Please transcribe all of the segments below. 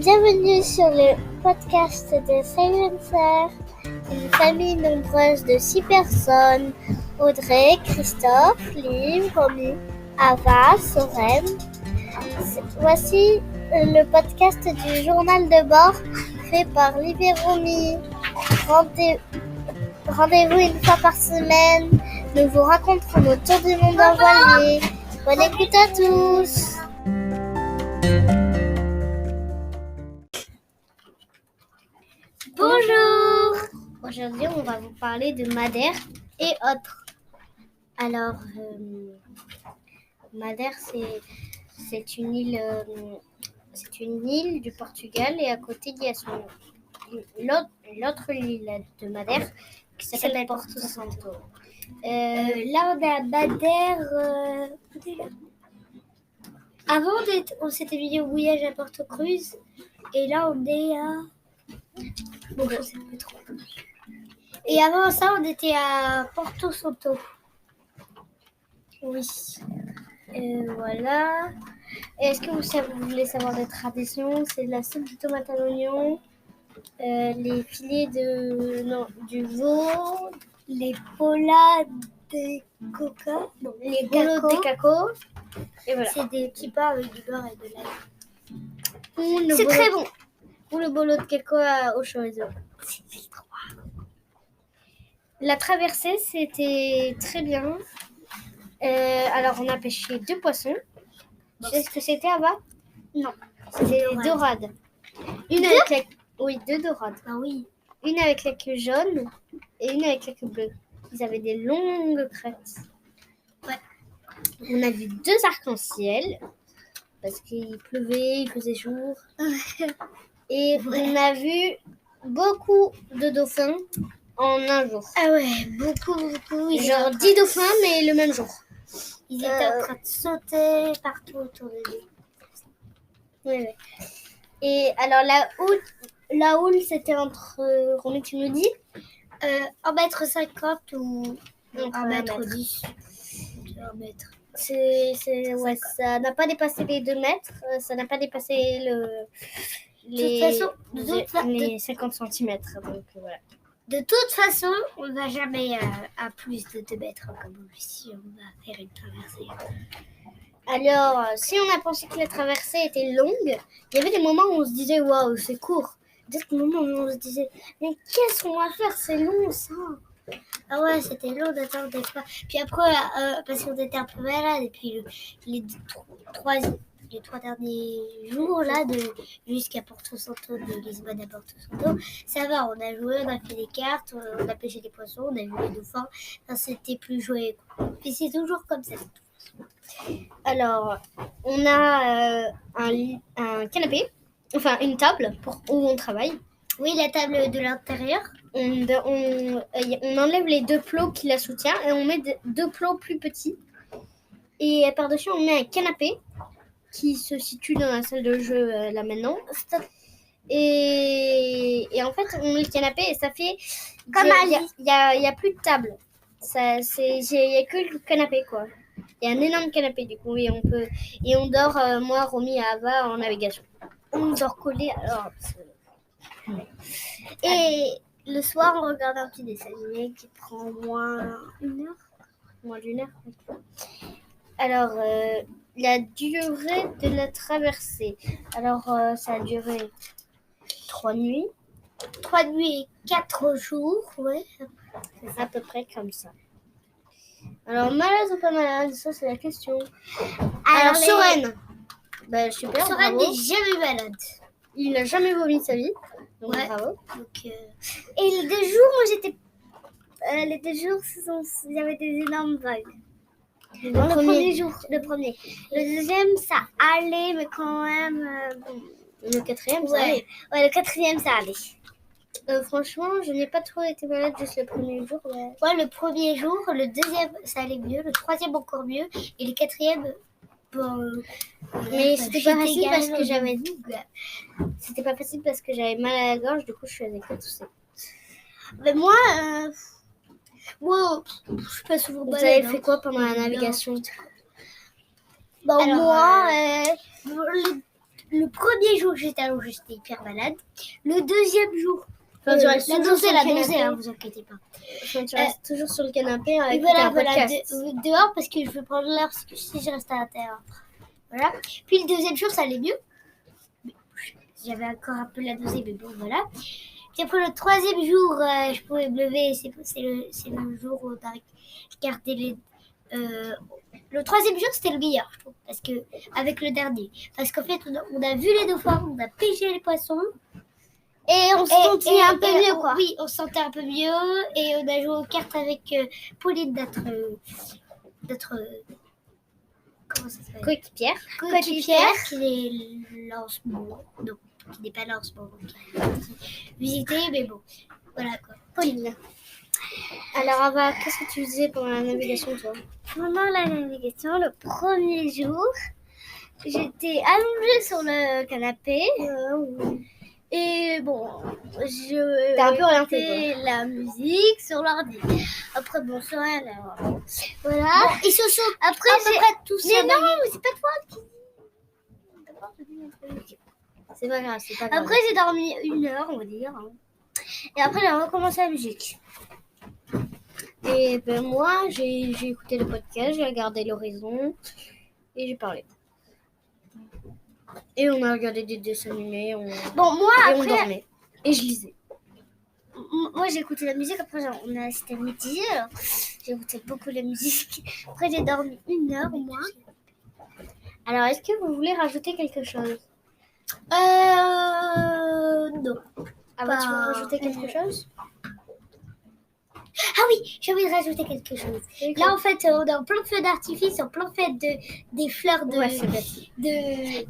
Bienvenue sur le podcast de Silencer, une famille nombreuse de 6 personnes. Audrey, Christophe, Liv, Romy, Ava, Soren. Voici le podcast du journal de bord fait par Liv et Romy. Rendez-vous une fois par semaine. Nous vous raconterons nos tours du monde en voilier. Bonne écoute à tous. Bonjour. Aujourd'hui, on va vous parler de Madère et autres. Alors, Madère, c'est une île du Portugal et à côté, il y a l'autre île de Madère qui s'appelle Porto Santo. Là, on est à Madère. Avant, on s'était mis au voyage à Porto Cruz et là, on est à... Bon, je sais plus trop. Et avant ça, on était à Porto Santo. Oui. Voilà. Est-ce que vous voulez savoir des traditions? C'est de la soupe de tomate à l'oignon, les filets du veau, les polas de coca, les bolos de caco. Et voilà. C'est des petits pains avec du beurre et de l'ail. C'est très bon. Ou le bolo de caco au chorizo. C'est trop bon. La traversée, c'était très bien. Alors, on a pêché 2 poissons. Tu sais ce que c'était, Ava? Non. C'était des dorades. Oui, 2 dorades. Ah oui. Une avec la queue jaune et une avec la queue bleue. Ils avaient des longues crêtes. Ouais. On a vu 2 arcs-en-ciel parce qu'il pleuvait, il faisait jour. Et on a vu beaucoup de dauphins en un jour. Ah ouais, beaucoup. Genre 10 dauphins, mais le même jour. Ils étaient en train de sauter partout autour de lui. Oui. Et alors la houle, c'était entre, Romy, tu me dis 1m50 ou 1m10. 1 mètre. Ouais, ça n'a pas dépassé les 2 mètres. Ça n'a pas dépassé les 50 cm. Donc voilà. De toute façon, on ne va jamais à plus de 2 mètres comme si on va faire une traversée. Alors, si on a pensé que la traversée était longue, il y avait des moments où on se disait « Waouh, c'est court ». D'autres moments où on se disait « Mais qu'est-ce qu'on va faire? C'est long, ça ». Ah ouais, c'était long d'attendre des fois. Puis après, parce qu'on était un peu malade, et puis les 3 derniers jours, là, jusqu'à Porto Santo, de Lisbonne à Porto Santo, ça va, on a joué, on a fait des cartes, on a pêché des poissons, on a vu les dauphins, enfin, c'était plus joué. Puis c'est toujours comme ça. Alors, on a un canapé, enfin une table où on travaille. Oui, la table de l'intérieur. On enlève les 2 plots qui la soutiennent et on met 2 plots plus petits. Et par-dessus, on met un canapé qui se situe dans la salle de jeu là maintenant. Et en fait, on met le canapé et ça fait... Il y a plus de table. Il n'y a que le canapé, quoi. Il y a un énorme canapé, du coup, et on dort, moi, Romy et Ava, en navigation. On dort collés, alors... Et le soir, on regarde un petit dessin animé qui prend moins d'une heure. Alors, la durée de la traversée. Alors, ça a duré 3 nuits. 3 nuits et 4 jours, ouais. C'est à peu près comme ça. Alors, malade ou pas malade, ça c'est la question. Alors, Soren. Super, Soren n'est jamais malade. Il n'a jamais vomi de sa vie. Donc, ouais. Bravo. Donc, Et les 2 jours, moi j'étais... les 2 jours, il y avait des énormes vagues. Le premier jour. Le premier. Le deuxième, ça allait, mais quand même... Le quatrième, ça allait. Ouais, le quatrième, ça allait. Franchement, je n'ai pas trop été malade juste le premier jour. Ouais, le premier jour, le deuxième, ça allait mieux, le troisième encore mieux, et le quatrième, mais c'était pas facile parce que j'avais... C'était pas facile parce que j'avais mal à la gorge, du coup je faisais que tousser. Mais moi, je suis pas souvent malade. Vous avez fait quoi pendant la navigation? Alors, moi, le premier jour que j'étais allongée, j'étais hyper malade. Le deuxième jour, Enfin, tu restes la toujours sur le dosée, canapé. vous inquiétez pas. Enfin, tu restes toujours sur le canapé Et avec un podcast. dehors parce que je veux prendre l'air parce que si je reste à l'intérieur. Voilà. Puis le deuxième jour, ça allait mieux. J'avais encore un peu la dosée, mais bon, voilà. Puis après le troisième jour, je pouvais me lever. C'est le jour où on a regardé les. Le troisième jour, c'était le meilleur, je trouve, parce que avec le dernier, parce qu'en fait, on a vu les dauphins, on a pêché les poissons. Et on se sentait un peu mieux, quoi. Oui, on se sentait un peu mieux et on a joué aux cartes avec Pauline, notre comment ça s'appelle, Coéquipière. qui est là en ce moment. Non, qui n'est pas là en ce moment. Qui a visité, mais bon, voilà quoi. Pauline. Alors Ava, qu'est-ce que tu faisais pendant la navigation, toi? Pendant la navigation, le premier jour, j'étais allongée sur le canapé. Et bon, T'es un peu orientée, écoutais la musique sur l'ordi. Après, bon, ça, voilà. Bon, ils se sont après, à peu près tous. Mais non, mais c'est pas toi qui. C'est pas grave, c'est pas grave. Après, j'ai dormi 1 heure, on va dire. Et après, j'ai recommencé la musique. Et ben moi, j'ai écouté le podcast, j'ai regardé l'horizon et j'ai parlé. Et on a regardé des dessins animés, Bon, moi, et après, on dormait. Et je lisais. Moi, j'ai écouté la musique. Après, c'était mitigé. J'ai écouté beaucoup la musique. Après, j'ai dormi 1 heure au moins. Alors, est-ce que vous voulez rajouter quelque chose? Non. Ah bah, tu veux rajouter quelque chose? Ah oui, j'ai envie de rajouter quelque chose. Là, en fait, on est en plein feu d'artifice, en plein fête des fleurs de... Ouais, c'est bête.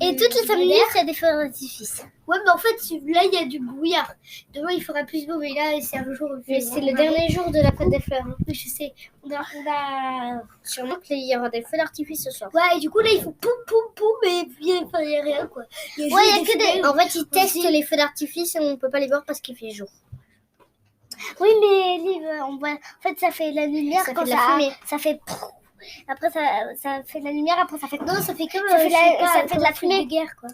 Et toutes les 5 minutes, il y a des feux d'artifice. Ouais, mais en fait, là, il y a du brouillard. Demain, il fera plus beau, mais là, c'est un jour... Mais c'est le dernier jour de la fête des fleurs. Hein. Oui, je sais. On a... Sûrement qu'il y aura des feux d'artifice ce soir. Ouais, et du coup, là, il faut poum, poum, poum, mais il n'y a rien, quoi. Il y a que des... En fait, ils testent les feux d'artifice et on ne peut pas les voir parce qu'il fait jour. Oui, mais Liv, on voit... En fait, ça fait la lumière ça quand fait de la fumée. Ça fait... Après, ça fait de la lumière, après, ça fait... Non, ça fait comme... Ça fait de la fumée. De guerre, quoi.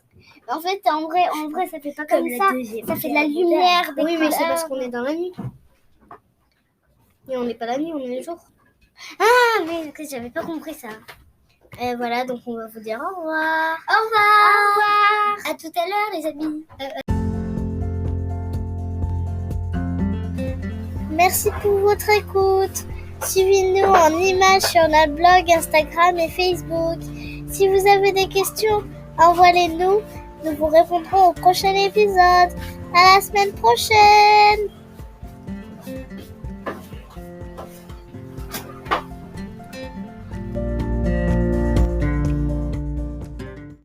En fait, en vrai, ça fait pas comme ça. Ça fait de la lumière. lumière. Oui, mais c'est parce qu'on est dans la nuit. Et on n'est pas la nuit, on est le jour. Ah, mais j'avais pas compris ça. Et voilà, donc on va vous dire au revoir. Au revoir. Au revoir. À tout à l'heure, les amis. Merci pour votre écoute. Suivez-nous en images sur notre blog, Instagram et Facebook. Si vous avez des questions, envoyez-nous. Nous vous répondrons au prochain épisode. À la semaine prochaine.